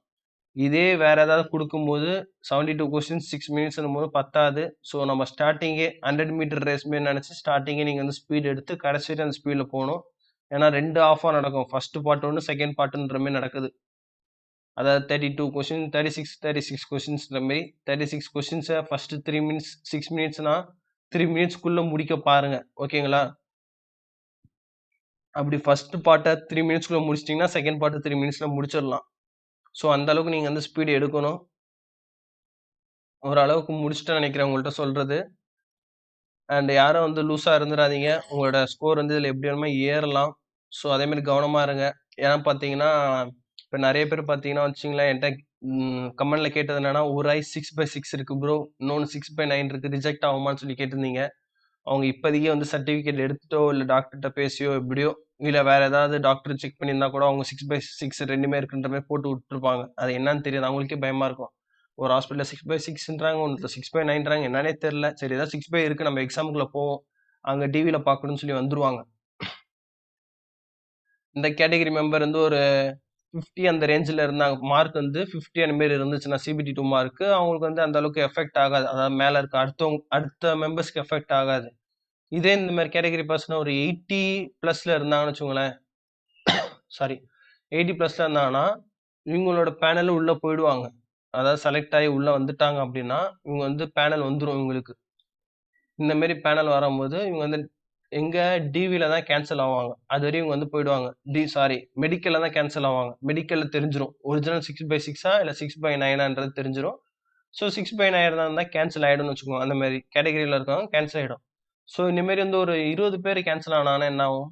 இதே வேற ஏதாவது குடுக்கும்போது 72 கொஸ்டின்ஸ் 6 மினிட்ஸ்ன்னும்போது பத்தாது. ஸோ நம்ம ஸ்டார்ட்டிங்கே 100 மீட்டர் ரேஸ் மாரி நெனச்சு ஸ்டார்ட்டிங்கே நீங்க வந்து ஸ்பீட் எடுத்து கடைசி வரையும் அந்த ஸ்பீட்ல போணும். ஏன்னா 2 ஹாஃபா நடக்கும். ஃபர்ஸ்ட் பார்ட் ஒண்ணு, செகண்ட் பார்ட்ன்ற மாரி நடக்குது. அதாவது 32 கொஸ்டின் 36 கொஸ்டின்ஸ்ன்ற மாரி 36 கொஸ்டின்ஸ ஃபர்ஸ்ட் 3 மினிட்ஸ் 6 மினிட்ஸ்னா 3 மினிட்ஸ்க்குள்ள முடிக்க பாருங்க. ஓகேங்களா? அப்படி ஃபர்ஸ்ட் பார்ட்ட 3 மினிட்ஸ்க்குள்ள முடிச்சிட்டீங்கன்னா, செகண்ட் பார்ட் 3 மினிட்ஸ்ல முடிச்சிடலாம். ஸோ அந்த அளவுக்கு நீங்க வந்து ஸ்பீட் எடுக்கணும். ஓரளவுக்கு முடிச்சுட்டேன்னு நெனைக்கிறேன் உங்கள்ட்ட சொல்றது. அண்ட் யாரும் வந்து லூஸா இருந்துறாதீங்க. உங்களோட ஸ்கோர் வந்து இதுல எப்படி வேணுமோ ஏறலாம். ஸோ அதே மாரி கவனமா இருங்க. ஏன்னா பார்த்தீங்கன்னா, இப்ப நெறைய பேர் பார்த்தீங்கன்னா வச்சுக்கங்களேன், என்ட்ட கமெண்ட்ல கேட்டது என்னன்னா, "ஒரு ஐ 6/6 இருக்கு ப்ரோ. இன்னொன்னு 6/9 இருக்கு. ரிஜெக்ட் ஆகுமான்னு?" சொல்லி கேட்டிருந்தீங்க. அவங்க இப்போதைக்கு வந்து சர்டிஃபிகேட் எடுத்துட்டோ, இல்ல டாக்டர்ட்ட பேசியோ எப்படியோ, இல்ல வேற ஏதாவது டாக்டர் செக் பண்ணியிருந்தா கூட அவங்க 6/6 2மே இருக்குன்ற மாரி போட்டு விட்டுருப்பாங்க. அது என்னன்னு தெரியாது. அவங்களுக்கே பயமா இருக்கும். ஒரு ஹாஸ்பிட்டல்ல 6/6ன்றாங்க, ஒண்ணுத்துல 6/9ன்றாங்க. என்னன்னே தெரியல. சரி ஏதோ 6/, இருக்கு நம்ம எக்ஸாமுக்குள்ள போவோம். அங்க டிவில பார்க்கணும்னு சொல்லி வந்துருவாங்க. இந்த கேட்டகரி மெம்பர் வந்து ஒரு 50 அந்த ரேஞ்ச்ல இருந்தாங்க. மார்க் வந்து 50 அந்த மாரி இருந்துச்சுன்னா சிபிடி 2 மார்க் அவங்களுக்கு வந்து அந்த அளவுக்கு எஃபெக்ட் ஆகாது. அதாவது மேல இருக்க அடுத்த மெம்பர்ஸ்க்கு எஃபெக்ட் ஆகாது. இதே இந்த மாரி கேட்டகரி பர்சன் ஒரு 80 பிளஸ்ல இருந்தாங்கன்னு வச்சுக்கோங்களேன். சாரி 80 பிளஸ்ல இருந்தாங்கன்னா, இவங்களோட பேனல்ல உள்ள போயிடுவாங்க. அதாவது செலக்ட் ஆகி உள்ள வந்துட்டாங்க அப்படின்னா, இவங்க வந்து பேனல் வந்துரும் இவங்களுக்கு. இந்த மாரி பேனல் வரும்போது, இவங்க வந்து எங்க டிவில தான் கேன்சல் ஆவாங்க. அதுவரையும் இவங்க வந்து போயிடுவாங்க. மெடிக்கல்ல தான் கேன்சல் ஆவாங்க. மெடிக்கல்ல தெரிஞ்சிரும். ஒரிஜினல் 6/6ஆ இல்ல 6/9ஆன்றது தெரிஞ்சிரும். ஸோ 6/9 இருந்தா கேன்சல் ஆயிடும்னு வச்சுக்கோங்க. அந்த மாரி கேட்டகரில இருக்கவங்க கேன்சல் ஆயிடும். ஸோ இந்த மாரி வந்து ஒரு 20 பேர் கேன்சல் ஆனாங்கன்னா என்ன ஆகும்?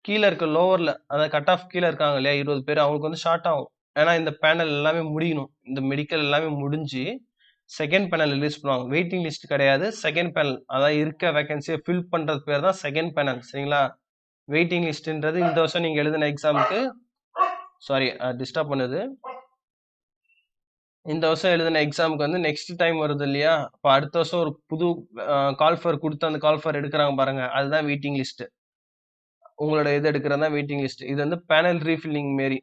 கீழ இருக்க லோவர்ல அதாவது கட் ஆஃப் கீழ இருக்காங்க இல்லையா? 20 பேர் அவங்களுக்கு வந்து ஷார்ட் ஆகும். ஏன்னா இந்த பேனல் எல்லாமே முடியணும். இந்த மெடிக்கல் எல்லாமே முடிஞ்சு செகண்ட் பேனல் ரிலீஸ் பண்ணுவாங்க. வெயிட்டிங் லிஸ்ட் கிடையாது. செகண்ட் பேனல் அதாவது இருக்க வேகன்சியை ஃபில் பண்றது பேர் தான் செகண்ட் பேனல். சரிங்களா? வெயிட்டிங் லிஸ்ட்ன்றது இந்த வருஷம் நீங்க எழுதின எக்ஸாமுக்கு சாரி டிஸ்டர்ப் பண்ணுது. இந்த வருஷம் எழுதின எக்ஸாமுக்கு வந்து நெக்ஸ்ட் டைம் வருது இல்லையா? அப்ப அடுத்த வருஷம் ஒரு புது கால் ஃபார் குடுத்து அந்த கால் ஃபார் எடுக்குறாங்க பாருங்க. அதுதான் வெயிட்டிங் லிஸ்ட். உங்களோட இது எடுக்கிறது தான் வெயிட்டிங் லிஸ்ட். இது வந்து பேனல் ரீஃபில்லிங் மாரி.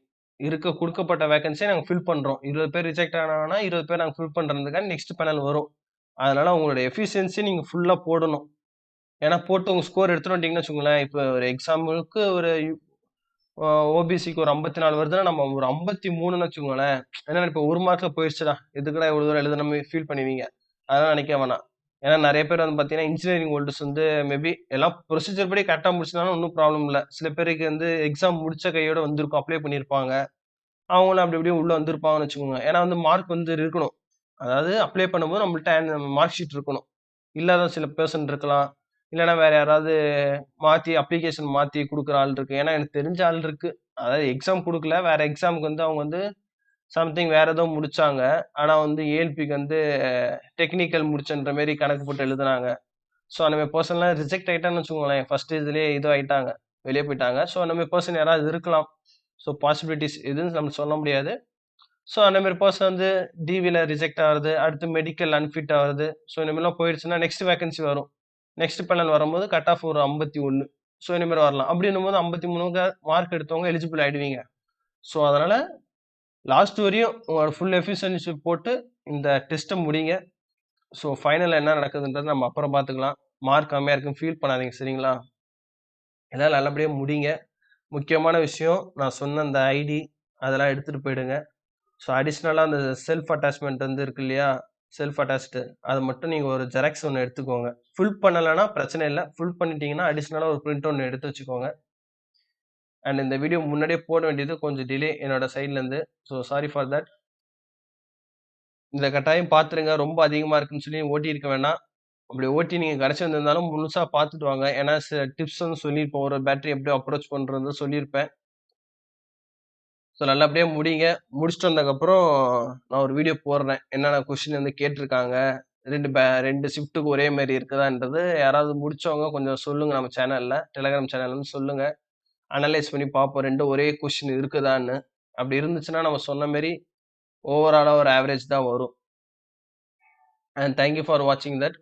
குடுக்கப்பட்ட வேகன்சிய நாங்க ஃபில் பண்றோம். 20 பேர் ரிஜெக்ட் ஆனாங்கன்னா, 20 பேர் நாங்க ஃபில் பண்றதுக்காக நெக்ஸ்ட் பேனல் வரும். அதனால உங்களோட எஃபிஷியன்சி நீங்க ஃபுல்லா போடணும். ஏன்னா போட்டு உங்க ஸ்கோர் எடுத்துட்டு வந்துட்டீங்கன்னு வச்சுக்கோங்களேன், இப்ப ஒரு எக்ஸாம்பிளுக்கு ஒரு ஓபிசிக்கு ஒரு 54 வருதுன்னா, நம்ம ஒரு 53ன்னு வச்சுக்கோங்களேன். ஏன்னா இப்ப 1 மார்க்ல போயிருச்சுடா. எதுக்குடா இவ்வளவு தூரம் எழுதணும்னு ஃபீல் பண்ணுவீங்க. அதெல்லாம் நினைக்க வேணாம். ஏன்னா நெறைய பேர் வந்து பார்த்தீங்கன்னா, இன்ஜினியரிங் ஹோல்டர்ஸ் வந்து மேபி எல்லாம் ப்ரொசீஜர் படி கரெக்ட்டா முடிச்சிருந்தாலும் ஒண்ணும் ப்ராப்ளம் இல்ல. சில பேருக்கு வந்து எக்ஸாம் முடிச்ச கையோட வந்திருக்கும். அப்ளை பண்ணியிருப்பாங்க. அவங்களும் அப்படி இப்படியும் உள்ள வந்திருப்பாங்கன்னு வச்சுக்கோங்க. ஏன்னா வந்து மார்க் வந்து இருக்கணும். அதாவது அப்ளை பண்ணும்போது நம்மள்ட்ட மார்க் ஷீட் இருக்கணும். இல்லாத சில பெர்சன் இருக்கலாம். இல்லன்னா வேற யாராவது மாத்தி அப்ளிகேஷன் மாத்தி குடுக்குற ஆள் இருக்கு. ஏன்னா எனக்கு தெரிஞ்ச ஆள் இருக்கு. அதாவது எக்ஸாம் குடுக்கல. வேற எக்ஸாம்க்கு வந்து அவங்க வந்து சம்திங் வேற ஏதோ முடிச்சாங்க. ஆனா வந்து ஏஎல்பிக்கு வந்து டெக்னிக்கல் முடிச்சேன்ற மாரி கணக்கு போட்டு எழுதுனாங்க. ஸோ அந்த மாரி பெர்சன்லாம் ரிஜெக்ட் ஆயிட்டான்னு வச்சுக்கோங்களேன். ஃபர்ஸ்ட் இதுலயே இது ஆயிட்டாங்க. வெளிய போயிட்டாங்க. ஸோ அந்த மாரி பெர்சன் யாராவது இருக்கலாம். ஸோ பாசிபிலிட்டீஸ் எதுன்னு நம்ம சொல்ல முடியாது. ஸோ அந்த மாரி பெர்சன் வந்து டிவில ரிஜெக்ட் ஆகுறது, அடுத்து மெடிக்கல் அன்ஃபிட் ஆகுறது. ஸோ இந்த மாரிலாம் போயிடுச்சுன்னா நெக்ஸ்ட் வேக்கன்சி வரும். நெக்ஸ்ட் பேனல் வரும்போது கட் ஆஃப் ஒரு 51. ஸோ இந்த மாரி வரலாம். அப்படின்னும்போது 53க்கு மார்க் எடுத்தவங்க எலிஜிபிள் ஆயிடுவீங்க. ஸோ அதனால லாஸ்ட் வரையும் உங்களோட ஃபுல் எஃபிஷியன்சி போட்டு இந்த டெஸ்ட்ட முடிங்க. ஸோ ஃபைனல்ல என்ன நடக்குதுன்றத நம்ம அப்புறம் பார்த்துக்கலாம். மார்க் கம்மியா இருக்குன்னு ஃபீல் பண்ணாதீங்க. சரிங்களா? எல்லாம் நல்லபடியா முடிங்க. முக்கியமான விஷயம் நான் சொன்ன அந்த ஐடி அதெல்லாம் எடுத்துட்டு போயிடுங்க. ஸோ அடிஷனலா அந்த செல்ஃப் அட்டாச்மெண்ட் வந்து இருக்கு இல்லையா? செல்ஃப் அட்டாச்டு அத மட்டும் நீங்க ஒரு ஜெராக்ஸ் ஒண்ணு எடுத்துக்கோங்க. ஃபுல் பண்ணலன்னா பிரச்சனை இல்ல. ஃபுல் பண்ணிட்டீங்கன்னா அடிஷனலா ஒரு பிரிண்ட் ஒண்ணு எடுத்து வச்சுக்கோங்க. அண்ட் இந்த வீடியோ முன்னாடியே போட வேண்டியது கொஞ்சம் டிலே என்னோட சைட்ல இருந்து. So sorry for that. இந்த கட்டாயம் பார்த்துருங்க. ரொம்ப அதிகமா இருக்குன்னு சொல்லி ஓட்டியிருக்க வேணாம். அப்படி ஓட்டி நீங்க கடைசி வந்திருந்தாலும் முழுசா பார்த்துட்டு வாங்க. ஏன்னா சில டிப்ஸ் வந்து சொல்லியிருப்போம். ஒரு பேட்டரி எப்படி அப்ரோச் பண்றது சொல்லியிருப்பேன். ஸோ நல்லபடியா முடிங்க. முடிச்சுட்டு வந்ததுக்கப்புறம் நான் ஒரு வீடியோ போடுறேன். என்னென்ன கொஸ்டின் வந்து கேட்டிருக்காங்க. 2 ஷிஃப்ட்டுக்கு ஒரே மாரி இருக்குதான்றது யாராவது முடிச்சவங்க கொஞ்சம் சொல்லுங்க நம்ம சேனல்ல. டெலகிராம் சேனல்ல வந்து சொல்லுங்க. அனலைஸ் பண்ணி பார்ப்போம். 2 ஒரே கொஸ்டின் இருக்குதான்னு. அப்படி இருந்துச்சுன்னா நம்ம சொன்ன மாரி ஓவராலா ஒரு ஆவரேஜ் தான் வரும். அண்ட் தேங்க் யூ ஃபார் வாட்சிங் தட்.